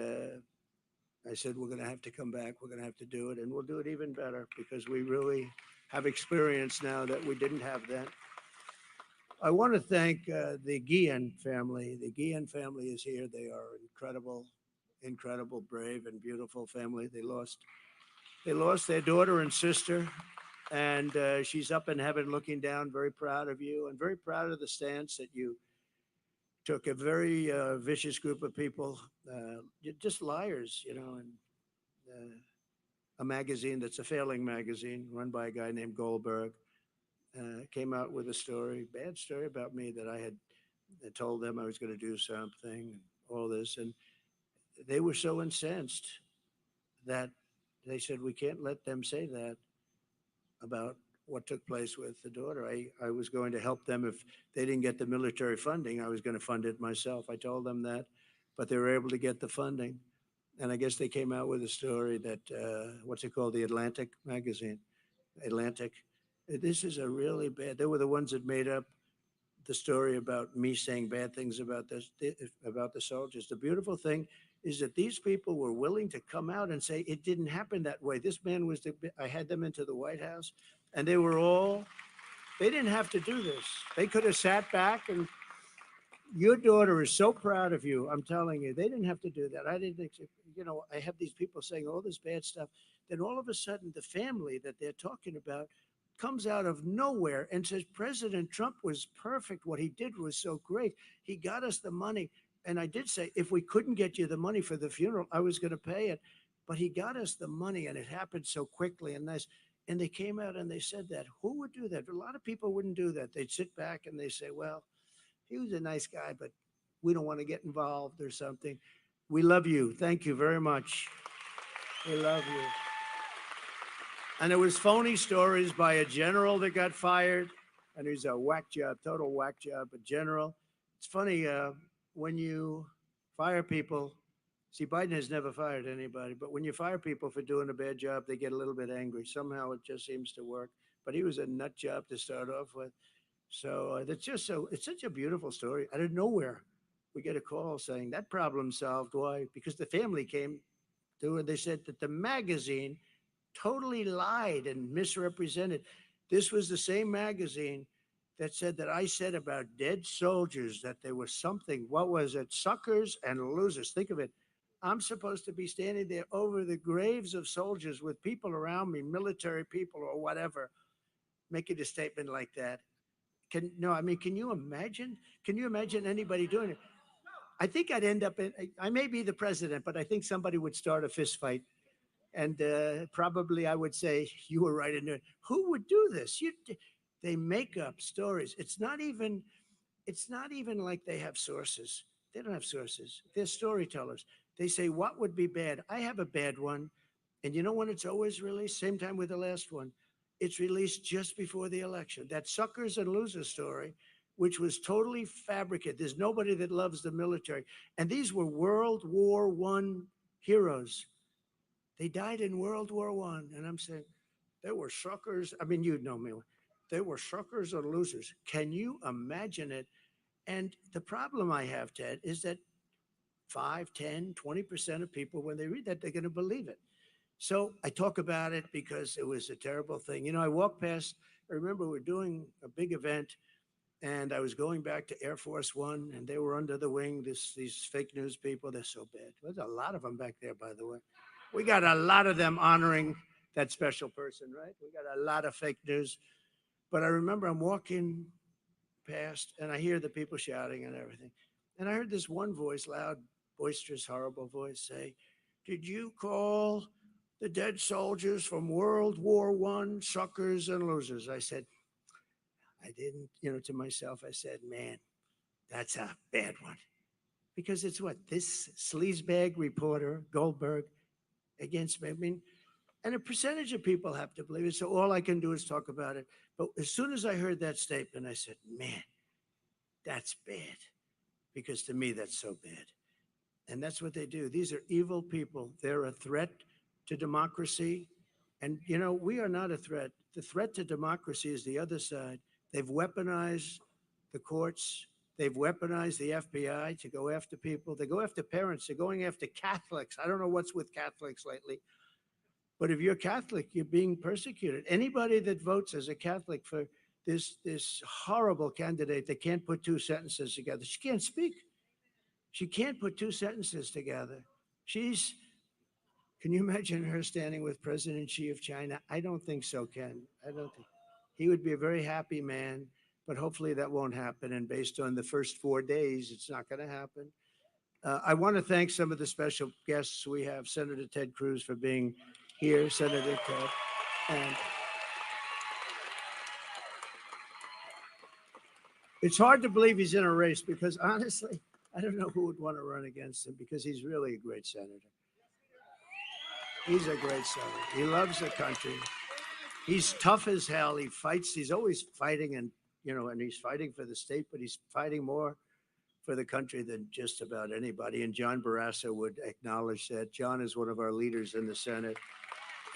I said, we're going to have to come back. We're going to have to do it, and we'll do it even better because we really have experience now that we didn't have then. I want to thank the Guillen family. The Guillen family is here. They are incredible, incredible, brave, and beautiful family. They lost their daughter and sister, and she's up in heaven looking down, very proud of you and very proud of the stance that you took. A very vicious group of people, just liars, you know, and a magazine that's a failing magazine run by a guy named Goldberg came out with a story, bad story about me, that I had told them I was going to do something and all this. And they were so incensed that they said, we can't let them say that about what took place with the daughter. I was going to help them. If they didn't get the military funding, I was going to fund it myself. I told them that, but they were able to get the funding. And I guess they came out with a story that, what's it called? The Atlantic magazine. Atlantic. This is a really bad, they were the ones that made up the story about me saying bad things about this, about the soldiers. The beautiful thing is that these people were willing to come out and say it didn't happen that way. This man was, I had them into the White House, and they were all, they didn't have to do this. They could have sat back, and your daughter is so proud of you. I'm telling you, they didn't have to do that. I didn't, you know, I have these people saying all this bad stuff. Then all of a sudden, the family that they're talking about comes out of nowhere and says, President Trump was perfect. What he did was so great. He got us the money. And I did say, if we couldn't get you the money for the funeral, I was going to pay it. But he got us the money, and it happened so quickly and nice. And they came out and they said that. Who would do that? A lot of people wouldn't do that. They'd sit back and they say, well, he was a nice guy, but we don't want to get involved or something. We love you. Thank you very much. We love you. And it was phony stories by a general that got fired, and he's a whack job, total whack job, a general. It's funny, when you fire people, see, Biden has never fired anybody, but when you fire people for doing a bad job, they get a little bit angry. Somehow it just seems to work. But he was a nut job to start off with. So that's just so, it's such a beautiful story. Out of nowhere, we get a call saying that problem solved. Why? Because the family came to it. They said that the magazine totally lied and misrepresented. This was the same magazine that said that I said about dead soldiers that there was something, what was it? Suckers and losers. Think of it. I'm supposed to be standing there over the graves of soldiers with people around me, military people or whatever, making a statement like that. Can you imagine? Can you imagine anybody doing it? I think I'd end up I may be the president, but I think somebody would start a fist fight. And probably I would say, you were right in there. Who would do this? They make up stories. It's not even like they have sources. They don't have sources. They're storytellers. They say, what would be bad? I have a bad one. And you know when it's always released? Same time with the last one. It's released just before the election. That suckers and losers story, which was totally fabricated. There's nobody that loves the military. And these were World War One heroes. They died in World War One. And I'm saying, they were suckers. I mean, you know me. They were suckers and losers. Can you imagine it? And the problem I have, Ted, is that 5, 10, 20% of people, when they read that, they're going to believe it. So I talk about it because it was a terrible thing. You know, I walked past, I remember we're doing a big event and I was going back to Air Force One and they were under the wing, these fake news people. They're so bad. There's a lot of them back there, by the way. We got a lot of them honoring that special person, right? We got a lot of fake news. But I remember I'm walking past and I hear the people shouting and everything. And I heard this one voice, loud, boisterous, horrible voice say, did you call the dead soldiers from World War One suckers and losers? I said, I didn't, to myself, I said, man, that's a bad one. Because it's what? This sleazebag reporter, Goldberg, against me. I mean, and a percentage of people have to believe it. So all I can do is talk about it. But as soon as I heard that statement, I said, man, that's bad. Because to me, that's so bad. And that's what they do. These are evil people. They're a threat to democracy. And, we are not a threat. The threat to democracy is the other side. They've weaponized the courts. They've weaponized the FBI to go after people. They go after parents. They're going after Catholics. I don't know what's with Catholics lately. But if you're Catholic, you're being persecuted. Anybody that votes as a Catholic for this horrible candidate that can't put two sentences together, she can't speak. She can't put two sentences together. Can you imagine her standing with President Xi of China? I don't think so, Ken. I don't think. He would be a very happy man, but hopefully that won't happen. And based on the first 4 days, it's not going to happen. I want to thank some of the special guests we have. Senator Ted Cruz for being here, Senator Ted. And it's hard to believe he's in a race because honestly, I don't know who would want to run against him because he's really a great senator. He's a great senator. He loves the country. He's tough as hell. He fights. He's always fighting and he's fighting for the state, but he's fighting more for the country than just about anybody. And John Barrasso would acknowledge that. John is one of our leaders in the Senate,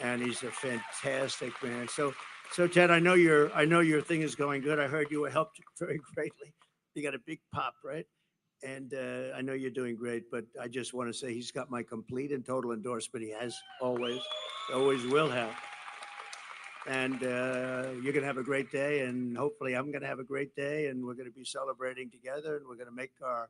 and he's a fantastic man. So Ted, I know your thing is going good. I heard you were helped very greatly. You got a big pop, right? And I know you're doing great, but I just want to say he's got my complete and total endorsement. He has always will have. And you're going to have a great day, and hopefully I'm going to have a great day, and we're going to be celebrating together, and we're going to make our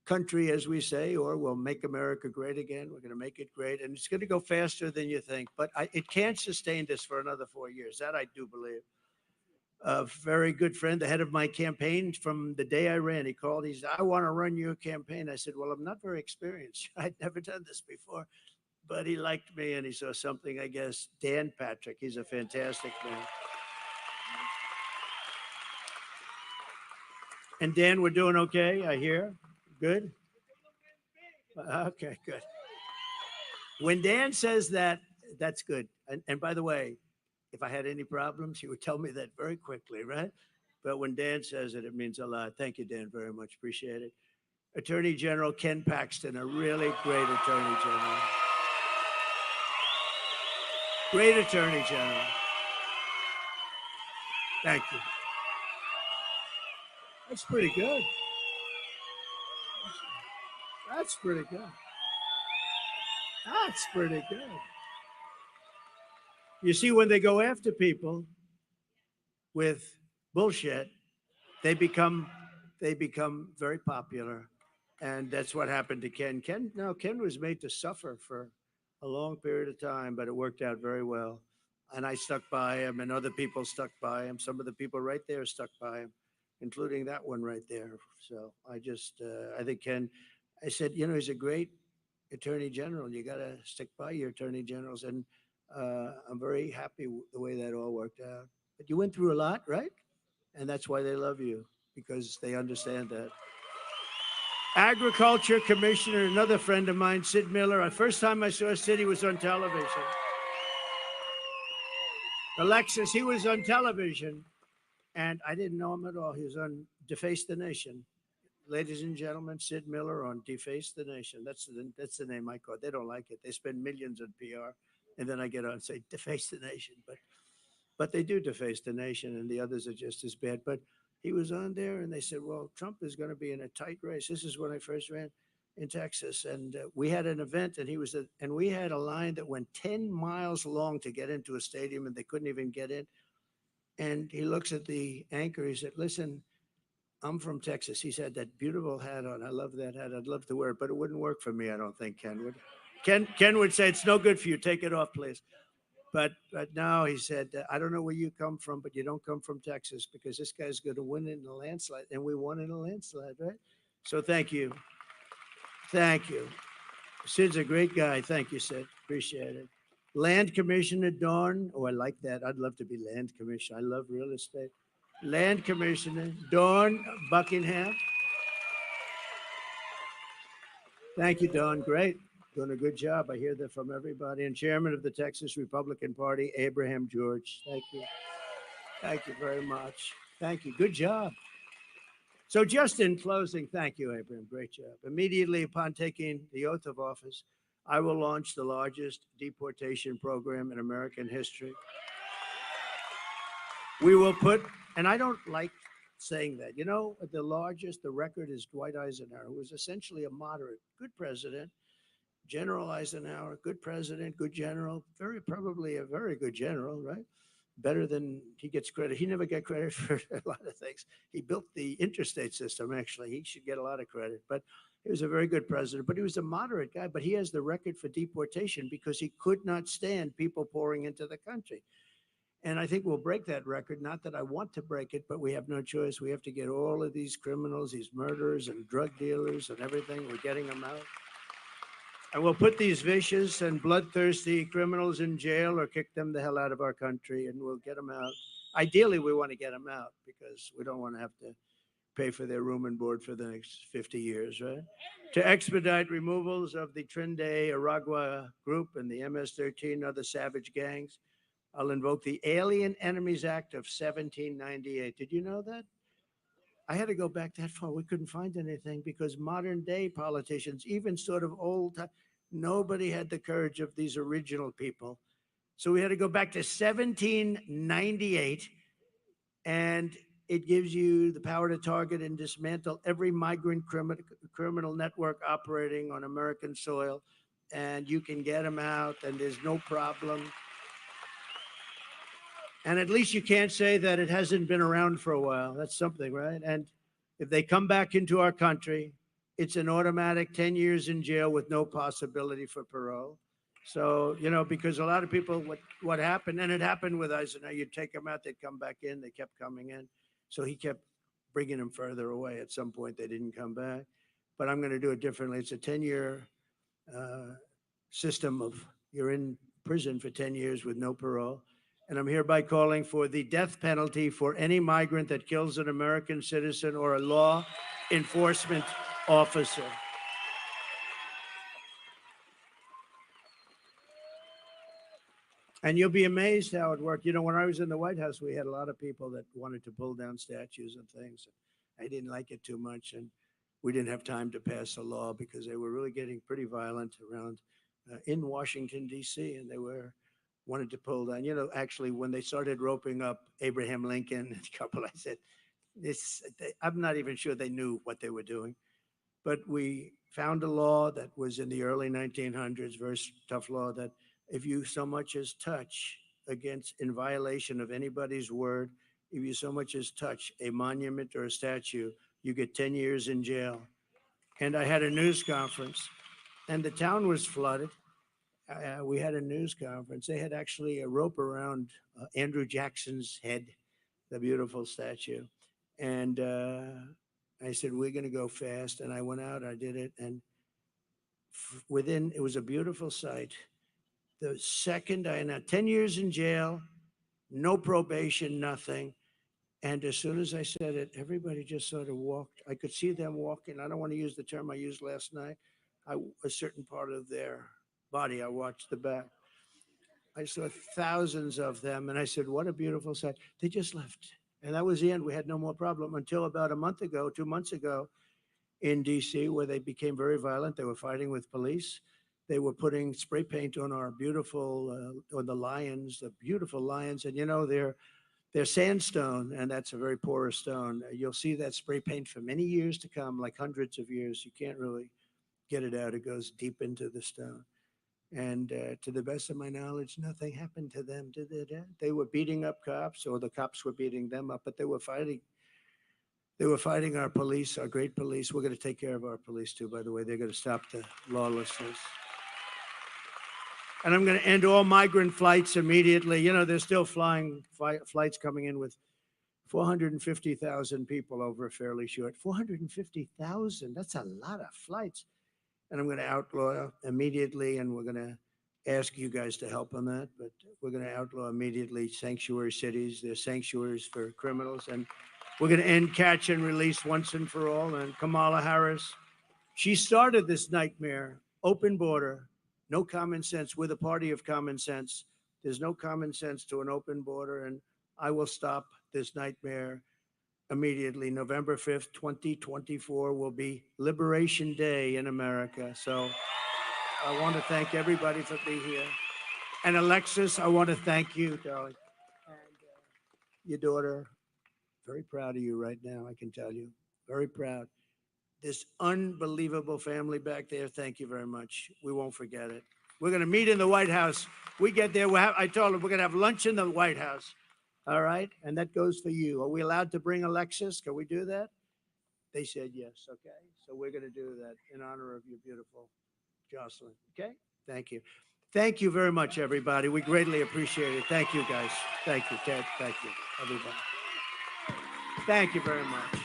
country, as we say, or we'll make America great again. We're going to make it great, and it's going to go faster than you think, but it can't sustain this for another 4 years. That I do believe. A very good friend, the head of my campaign from the day I ran, he called, he said, I want to run your campaign. I said, well, I'm not very experienced. I'd never done this before. But he liked me and he saw something, I guess. Dan Patrick, he's a fantastic man. And Dan, we're doing okay, I hear. Good? Okay, good. When Dan says that, that's good. And by the way, if I had any problems, he would tell me that very quickly, right? But when Dan says it, it means a lot. Thank you, Dan, very much. Appreciate it. Attorney General Ken Paxton, a really great Attorney General. Great Attorney General. Thank you. That's pretty good. That's pretty good. That's pretty good. You see, when they go after people with bullshit, they become very popular. And that's what happened to Ken. Ken was made to suffer for a long period of time, but it worked out very well. And I stuck by him, and other people stuck by him. Some of the people right there stuck by him, including that one right there. So I think Ken, I said, he's a great attorney general. You got to stick by your attorney generals. And I'm very happy the way that all worked out. But you went through a lot, right? And that's why they love you, because they understand that. Agriculture Commissioner, another friend of mine, Sid Miller. The first time I saw Sid, he was on television. Alexis, he was on television, and I didn't know him at all. He was on Deface the Nation. Ladies and gentlemen, Sid Miller on Deface the Nation. That's the name I call it. They don't like it. They spend millions on PR, and then I get on and say Deface the Nation. But they do deface the nation, and the others are just as bad. But he was on there, and they said, "Well, Trump is going to be in a tight race." This is when I first ran in Texas, and we had an event, and and we had a line that went 10 miles long to get into a stadium, and they couldn't even get in. And he looks at the anchor. He said, "Listen, I'm from Texas." He said, "That beautiful hat on. I love that hat. I'd love to wear it, but it wouldn't work for me. I don't think Ken would." Ken would say, "It's no good for you. Take it off, please." But now he said, "I don't know where you come from, but you don't come from Texas, because this guy's going to win in a landslide." And we won in a landslide, right? So thank you. Thank you. Sid's a great guy. Thank you, Sid. Appreciate it. Land Commissioner Dawn. Oh, I like that. I'd love to be Land Commissioner. I love real estate. Land Commissioner Dawn Buckingham. Thank you, Dawn. Great. Doing a good job. I hear that from everybody. And Chairman of the Texas Republican Party, Abraham George. Thank you. Thank you very much. Thank you. Good job. So just in closing, thank you, Abraham. Great job. Immediately upon taking the oath of office, I will launch the largest deportation program in American history. We will put, and I don't like saying that, the record is Dwight Eisenhower, who was essentially a moderate, good president. General Eisenhower, good president, good general, probably a very good general, right? Better than he gets credit. He never got credit for a lot of things. He built the interstate system, actually. He should get a lot of credit, but he was a very good president. But he was a moderate guy, but he has the record for deportation because he could not stand people pouring into the country. And I think we'll break that record. Not that I want to break it, but we have no choice. We have to get all of these criminals, these murderers and drug dealers and everything. We're getting them out. And we'll put these vicious and bloodthirsty criminals in jail or kick them the hell out of our country, and we'll get them out. Ideally, we want to get them out because we don't want to have to pay for their room and board for the next 50 years, right? To expedite removals of the Trinidad Aragua group and the MS-13 other savage gangs, I'll invoke the Alien Enemies Act of 1798. Did you know that? I had to go back that far. We couldn't find anything because modern day politicians, even sort of old, nobody had the courage of these original people. So we had to go back to 1798, and it gives you the power to target and dismantle every migrant criminal network operating on American soil, and you can get them out, and there's no problem. And at least you can't say that it hasn't been around for a while. That's something, right? And if they come back into our country, it's an automatic 10 years in jail with no possibility for parole. So, because a lot of people, what happened, and it happened with Eisenhower, you'd take them out, they'd come back in, they kept coming in. So he kept bringing them further away. At some point, they didn't come back. But I'm going to do it differently. It's a 10-year system of you're in prison for 10 years with no parole. And I'm hereby calling for the death penalty for any migrant that kills an American citizen or a law enforcement officer. And you'll be amazed how it worked. When I was in the White House, we had a lot of people that wanted to pull down statues and things. I didn't like it too much, and we didn't have time to pass a law because they were really getting pretty violent around in Washington, D.C., and they wanted to pull down. Actually, when they started roping up Abraham Lincoln and a couple, I said, I'm not even sure they knew what they were doing. But we found a law that was in the early 1900s, very tough law, that if you so much as touch in violation of anybody's word, if you so much as touch a monument or a statue, you get 10 years in jail. And I had a news conference, and the town was flooded. We had a news conference. They had actually a rope around Andrew Jackson's head, the beautiful statue. And I said, we're going to go fast. And I went out, I did it. And it was a beautiful sight. The second I announced 10 years in jail, no probation, nothing. And as soon as I said it, everybody just sort of walked. I could see them walking. I don't want to use the term I used last night. A certain part of their body, I watched the back. I saw thousands of them, and I said, "What a beautiful sight." They just left. And that was the end. We had no more problem until about a month ago, 2 months ago, in DC, where they became very violent. They were fighting with police. They were putting spray paint on our beautiful, on the lions, the beautiful lions. And they're sandstone, and that's a very porous stone. You'll see that spray paint for many years to come, like hundreds of years. You can't really get it out. It goes deep into the stone. And to the best of my knowledge, nothing happened to them. Did they? They were beating up cops, or the cops were beating them up, but they were fighting. They were fighting our police, our great police. We're going to take care of our police too, by the way. They're going to stop the lawlessness. And I'm going to end all migrant flights immediately. They're still flying flights coming in with 450,000 people over a fairly short. 450,000. That's a lot of flights. And I'm going to outlaw immediately, and we're going to ask you guys to help on that. But we're going to outlaw immediately sanctuary cities. They're sanctuaries for criminals. And we're going to end catch and release once and for all. And Kamala Harris, she started this nightmare, open border, no common sense. We're the party of common sense. There's no common sense to an open border, and I will stop this nightmare immediately. November 5th, 2024 will be Liberation Day in America. So I want to thank everybody for being here. And Alexis, I want to thank you, darling. And your daughter, very proud of you right now, I can tell you. Very proud. This unbelievable family back there, thank you very much. We won't forget it. We're going to meet in the White House. We get there, I told them we're going to have lunch in the White House. All right? And that goes for you. Are we allowed to bring Alexis? Can we do that? They said yes. Okay. So we're going to do that in honor of your beautiful Jocelyn. Okay? Thank you. Thank you very much, everybody. We greatly appreciate it. Thank you, guys. Thank you, Ted. Thank you, everybody. Thank you very much.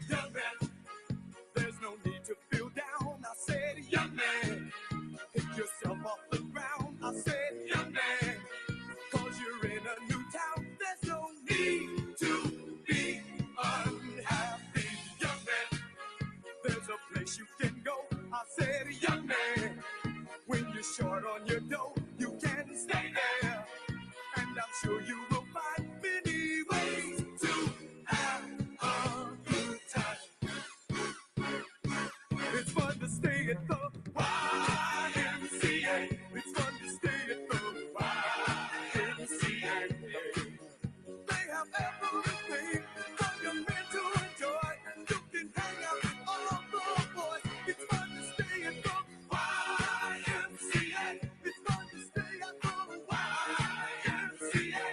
Young man, there's no need to feel down. I said, young man, pick yourself off the ground. I said, young man, cause you're in a new town. There's no need to be unhappy. Young man, there's a place you can go. I said, young man, when you're short on your dough, you can stay there. And I'm sure you will find many ways to have a good time. It's fun to stay at the YMCA. It's fun to stay at the YMCA. They have everything for your men to enjoy. You can hang out with all the boys. It's fun to stay at the YMCA. It's fun to stay at the YMCA.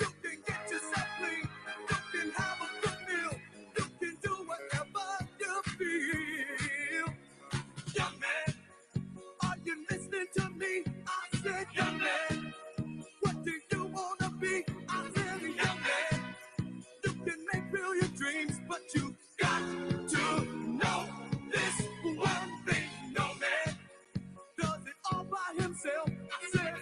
You can get yourself clean. You can have a good meal. You can do whatever you feel. Young man, are you listening to me? I said, young man, what do you want to be? I said, young man, you can make real your dreams, but you got to know this one thing. No man does it all by himself. I said,